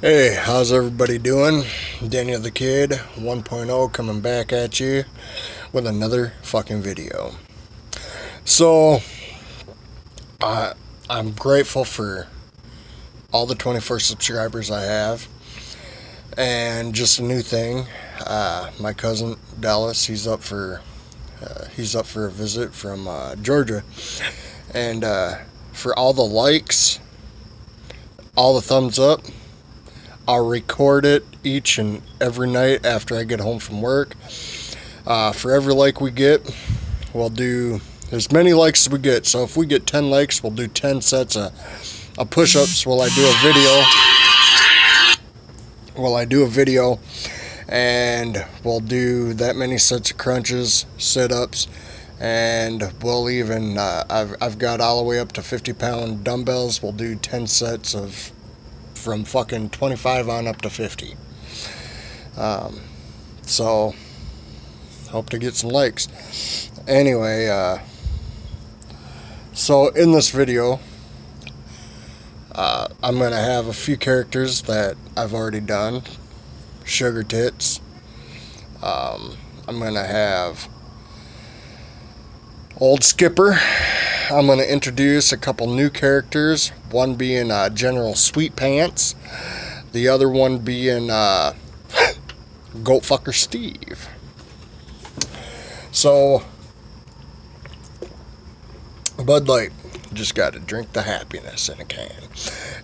Hey, how's everybody doing? Daniel the Kid 1.0 coming back at you with another fucking video. So, I'm grateful for all the 24 subscribers I have. And just a new thing, my cousin Dallas, he's up for a visit from Georgia. And for all the likes, all the thumbs up, I'll record it each and every night after I get home from work. For every like we get, we'll do as many likes as we get. So if we get 10 likes, we'll do 10 sets of push-ups while I do a video. And we'll do that many sets of crunches, sit-ups, and we'll even, I've got all the way up to 50-pound dumbbells. We'll do 10 sets of from fucking 25 on up to 50. So hope to get some likes. Anyway, so in this video, I'm gonna have a few characters that I've already done. Sugar Tits. I'm gonna have Old Skipper. I'm going to introduce a couple new characters, one being General Sweatpants, the other one being Goat Fucker Steve. So, Bud Light, just got to drink the happiness in a can.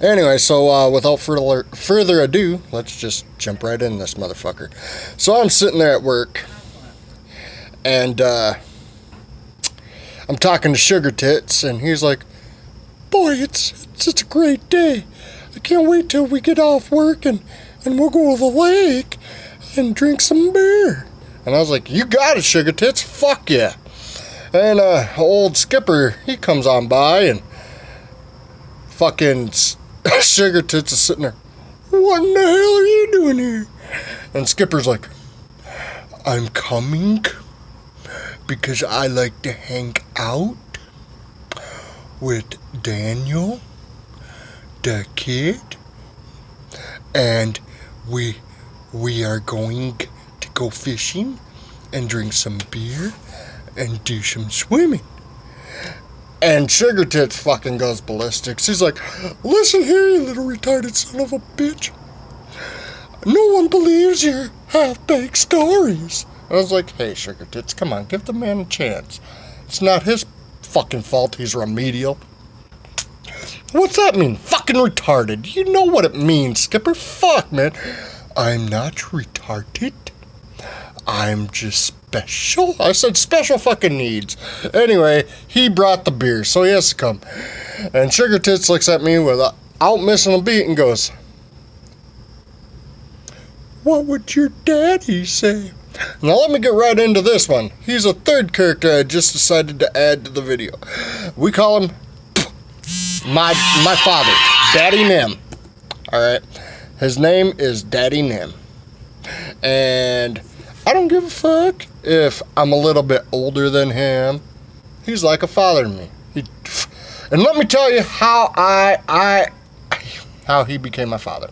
Anyway, so without further ado, let's just jump right in this motherfucker. So I'm sitting there at work, and I'm talking to Sugar Tits, and he's like, "Boy, it's a great day. I can't wait till we get off work and we'll go to the lake and drink some beer." And I was like, "You got it, Sugar Tits. Fuck yeah." And Old Skipper, he comes on by, and fucking Sugar Tits is sitting there. "What in the hell are you doing here?" And Skipper's like, "I'm coming because I like to hang out with Daniel, the kid, and we are going to go fishing and drink some beer and do some swimming." And Sugar Tits fucking goes ballistic. She's like, "Listen here, you little retarded son of a bitch. No one believes your half-baked stories." I was like, "Hey, Sugar Tits, come on, give the man a chance. It's not his fucking fault he's remedial." "What's that mean? Fucking retarded. You know what it means, Skipper. Fuck, man." "I'm not retarded. I'm just special." I said special fucking needs. Anyway, he brought the beer, so he has to come. And Sugar Tits looks at me without missing a beat and goes, "What would your daddy say?" Now let me get right into this one. He's a third character I just decided to add to the video. We call him my father, Daddy Nim. Alright? His name is Daddy Nim. And I don't give a fuck if I'm a little bit older than him. He's like a father to me. And let me tell you how how he became my father.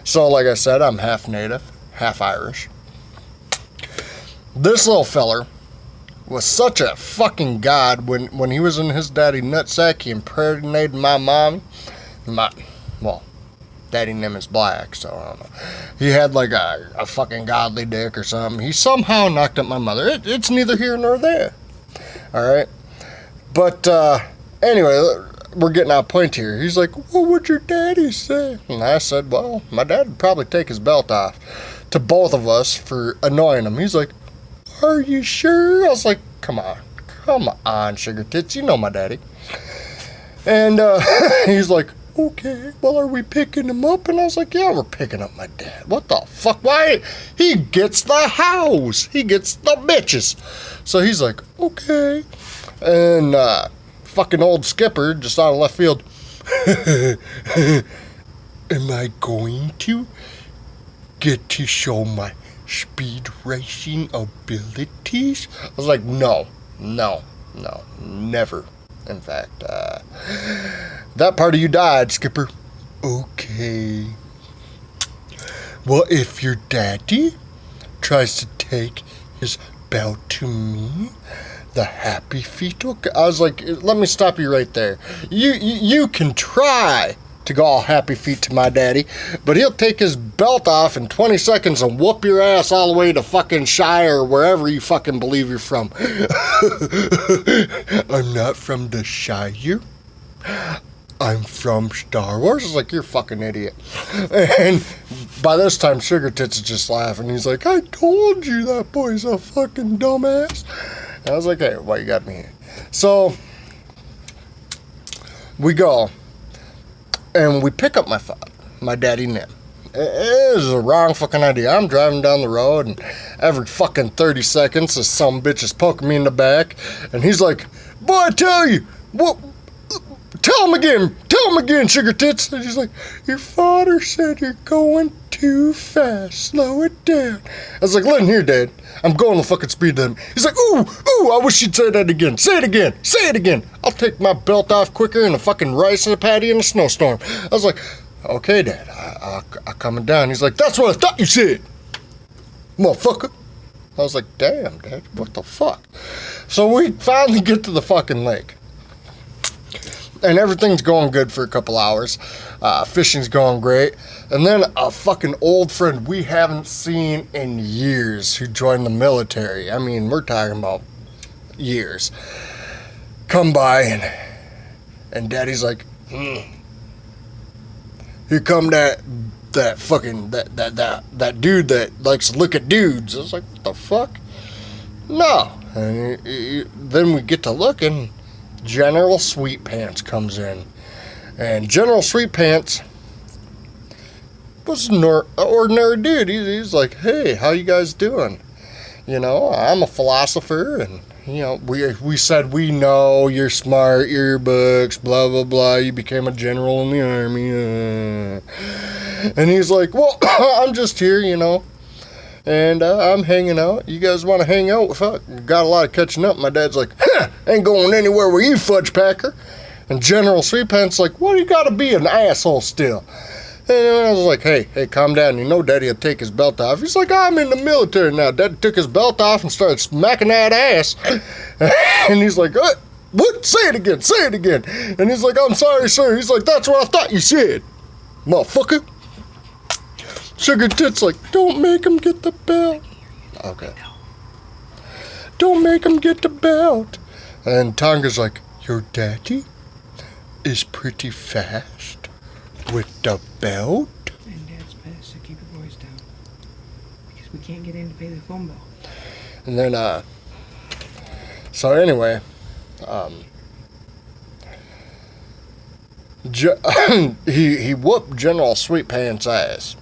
So like I said, I'm half native, half Irish. This little feller was such a fucking god when he was in his daddy nutsack. He impregnated my mom. Daddy Nim is black, so I don't know. He had like a fucking godly dick or something. He somehow knocked up my mother. It's neither here nor there. Alright? But anyway, we're getting out point here. He's like, "What would your daddy say?" And I said, "Well, my dad would probably take his belt off," to both of us for annoying him. He's like, "Are you sure?" I was like, come on, Sugar Tits, you know my daddy." And he's like, "Okay, well, are we picking him up?" And I was like, "Yeah, we're picking up my dad. What the fuck? Why? He gets the house. He gets the bitches." So he's like, "Okay." And fucking Old Skipper, just out of left field, "Am I going to get to show my speed racing abilities?" I was like, no, never. In fact, that part of you died, Skipper. "Okay." Well, if your daddy tries to take his belt to me, the happy feet will... I was like, let me stop you right there. You can try to go all happy feet to my daddy, but he'll take his belt off in 20 seconds and whoop your ass all the way to fucking Shire or wherever you fucking believe you're from. I'm not from the Shire. I'm from Star Wars. It's like, you're a fucking idiot. And by this time, Sugar Tits is just laughing. He's like, I told you that boy's a fucking dumbass. And I was like, hey, why you got me here? So, we go, and we pick up my daddy Nim. It was the wrong fucking idea. I'm driving down the road, and every fucking 30 seconds, this some bitch is poking me in the back, and he's like, boy, I tell you, what? Tell him again, Sugar Tits. And she's like, your father said you're going too fast. Slow it down. I was like, listen here, Dad. I'm going the fucking speed limit. He's like, ooh, I wish you'd say that again. Say it again. I'll take my belt off quicker than a fucking rice in a patty in a snowstorm. I was like, okay, Dad, I'll coming down. He's like, that's what I thought you said, motherfucker. I was like, damn, Dad, what the fuck? So we finally get to the fucking lake. And everything's going good for a couple hours. Fishing's going great. And then a fucking old friend we haven't seen in years who joined the military. I mean, we're talking about years. Come by and Daddy's like, Here come that dude that likes to look at dudes. I was like, what the fuck? No. And then we get to looking. General Sweetpants comes in, and General Sweetpants was an ordinary dude. He's like, hey, how you guys doing? You know, I'm a philosopher, and you know, we said we know you're smart, your books, blah blah blah. You became a general in the army, and he's like, well, I'm just here, you know. And I'm hanging out. You guys want to hang out? Fuck, got a lot of catching up. My dad's like, ain't going anywhere with you, fudge packer. And General Sweetpants like, why you gotta be an asshole still? And I was like, hey, calm down. You know Daddy will take his belt off. He's like, I'm in the military now. Daddy took his belt off and started smacking that ass. And he's like, what? Say it again. And he's like, I'm sorry, sir. He's like, that's what I thought you said, motherfucker. Sugar Tits like, don't make him get the belt. Okay. Don't make him get the belt. And Tonga's like, your daddy is pretty fast with the belt. And Dad's pissed, so keep your voice down. Because we can't get in to pay the phone bill. And then, so anyway, he whooped General Sweetpants' ass.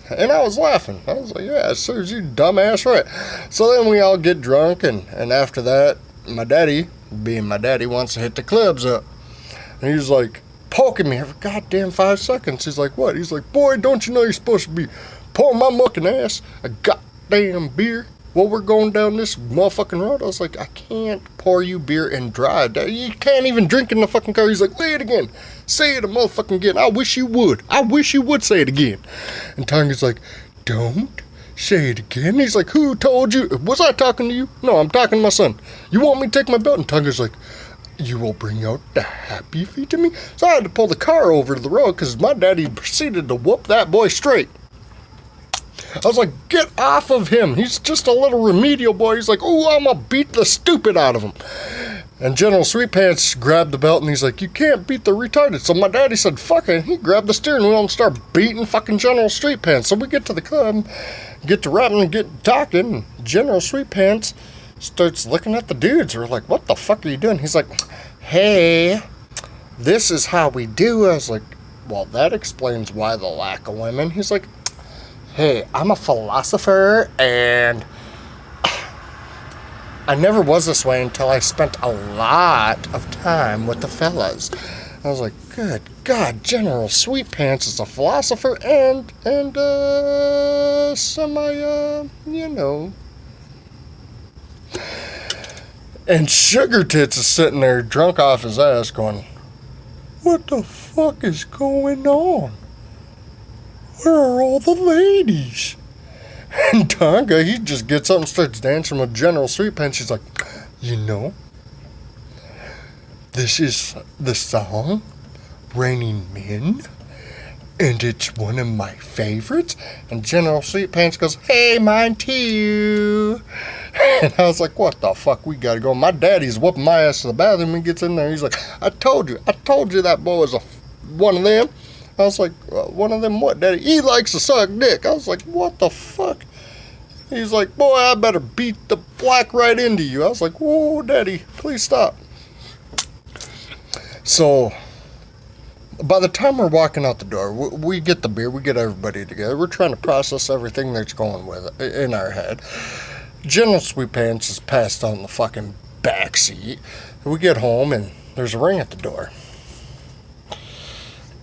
And I was laughing. I was like, yeah, as soon as you dumbass right. So then we all get drunk, and after that, my daddy, being my daddy, wants to hit the clubs up. And he's like, poking me every goddamn 5 seconds. He's like, what? He's like, boy, don't you know you're supposed to be pouring my mucking ass a goddamn beer while we're going down this motherfucking road? I was like, I can't pour you beer and dry. You can't even drink in the fucking car. He's like, say it again. Say it a motherfucking again. I wish you would say it again. And Tonga's like, don't say it again. He's like, who told you? Was I talking to you? No, I'm talking to my son. You want me to take my belt? And Tonga's like, you will bring out the happy feet to me? So I had to pull the car over to the road because my daddy proceeded to whoop that boy straight. I was like, get off of him. He's just a little remedial boy. He's like, ooh, I'm going to beat the stupid out of him. And General Sweetpants grabbed the belt and he's like, you can't beat the retarded. So my daddy said, fuck it. He grabbed the steering wheel and started beating fucking General Sweetpants. So we get to the club, get to rapping and get talking. General Sweetpants starts looking at the dudes. We're like, what the fuck are you doing? He's like, hey, this is how we do. I was like, well, that explains why the lack of women. He's like, hey, I'm a philosopher, and I never was this way until I spent a lot of time with the fellas. I was like, good God, General Sweetpants is a philosopher and you know. And Sugar Tits is sitting there drunk off his ass going, what the fuck is going on? where are all the ladies? And Tonga, he just gets up and starts dancing with General Sweetpants. She's like, you know, this is the song, Raining Men, and it's one of my favorites. And General Sweetpants goes, hey, mine too. And I was like, what the fuck, we gotta go. My daddy's whooping my ass to the bathroom. He gets in there, he's like, I told you that boy was one of them. I was like, one of them what, daddy? He likes to suck dick. I was like, what the fuck? He's like, boy, I better beat the black right into you. I was like, whoa, daddy, please stop. So, by the time we're walking out the door, we get the beer, we get everybody together. We're trying to process everything that's going with it in our head. General Sweetpants is passed on the fucking back seat. We get home, and there's a ring at the door.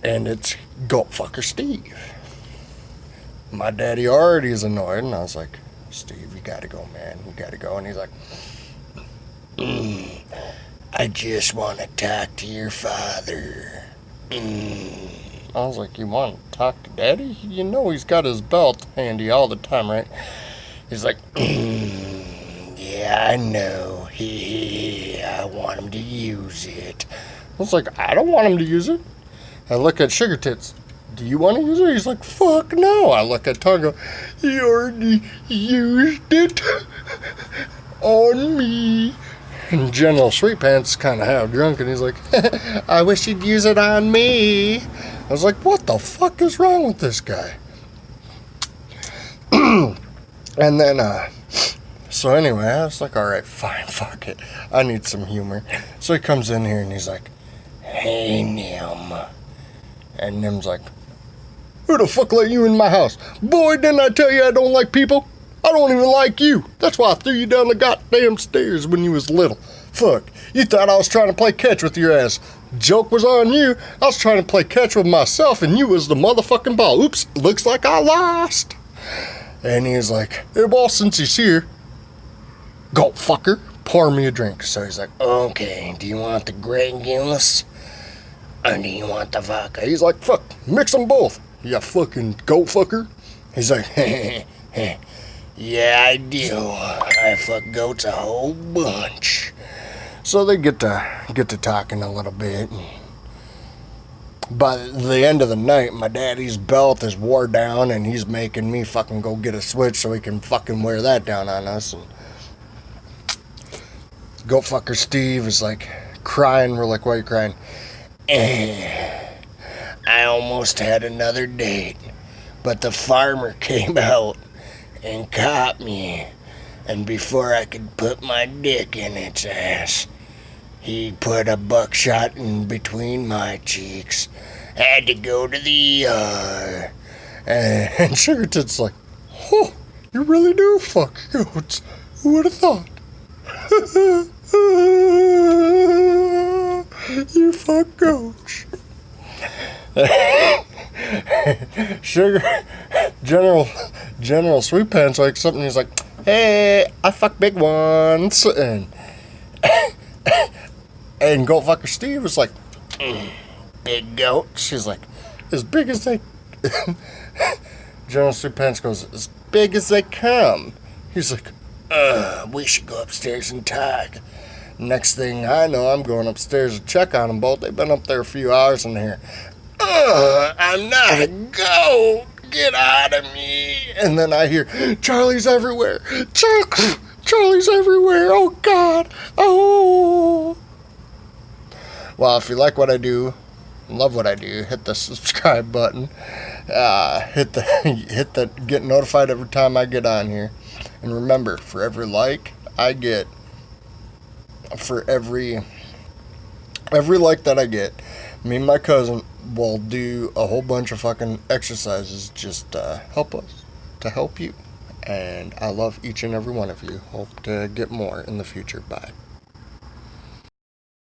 And it's Goat Fucker Steve. My daddy already is annoyed, and I was like, Steve, you gotta go, man. You gotta go. And he's like, I just want to talk to your father. I was like, you want to talk to daddy? You know he's got his belt handy all the time, right? He's like, yeah, I know. I want him to use it. I was like, I don't want him to use it. I look at Sugar Tits. Do you want to use it? He's like, fuck no. I look at Tonga. He already used it on me. And General Sweetpants kind of half drunk, and he's like, I wish he'd use it on me. I was like, what the fuck is wrong with this guy? And then, so anyway, I was like, all right, fine, fuck it. I need some humor. So he comes in here, and he's like, hey, Nim. And Nim's like, who the fuck let you in my house? Boy, didn't I tell you I don't like people? I don't even like you. That's why I threw you down the goddamn stairs when you was little. Fuck, you thought I was trying to play catch with your ass. Joke was on you. I was trying to play catch with myself, and you was the motherfucking ball. Oops, looks like I lost. And he's like, hey, boss, since he's here, go fucker, pour me a drink. So he's like, okay, do you want the Grey Goose? Or do you want the vodka? He's like, fuck, mix them both. You fucking goat fucker. He's like, yeah, I do. I fuck goats a whole bunch. So they get to talking a little bit. By the end of the night, my daddy's belt is wore down, and he's making me fucking go get a switch so he can fucking wear that down on us. And Goat Fucker Steve is like crying. We're like, why are you crying? I almost had another date, but the farmer came out and caught me, and before I could put my dick in its ass, he put a buckshot in between my cheeks. Had to go to the ER. And Sugar Tits like, oh, you really do fuck goats. Who would have thought? You fuck goats. General Sweetpants like something. He's like, hey, I fuck big ones. And Goat Fucker Steve was like, big goat. She's like, as big as they. General Sweetpants goes, as big as they come. He's like, we should go upstairs and talk. Next thing I know, I'm going upstairs to check on them both. They've been up there a few hours in here. I'm not a goat. Get out of me. And then I hear, Charlie's everywhere. Charlie's everywhere. Oh, God. Oh. Well, if you like what I do, love what I do, hit the subscribe button. Hit the get notified every time I get on here. And remember, for every like I get, for every like that I get, me and my cousin will do a whole bunch of fucking exercises just to help you. And I love each and every one of you. Hope to get more in the future. Bye.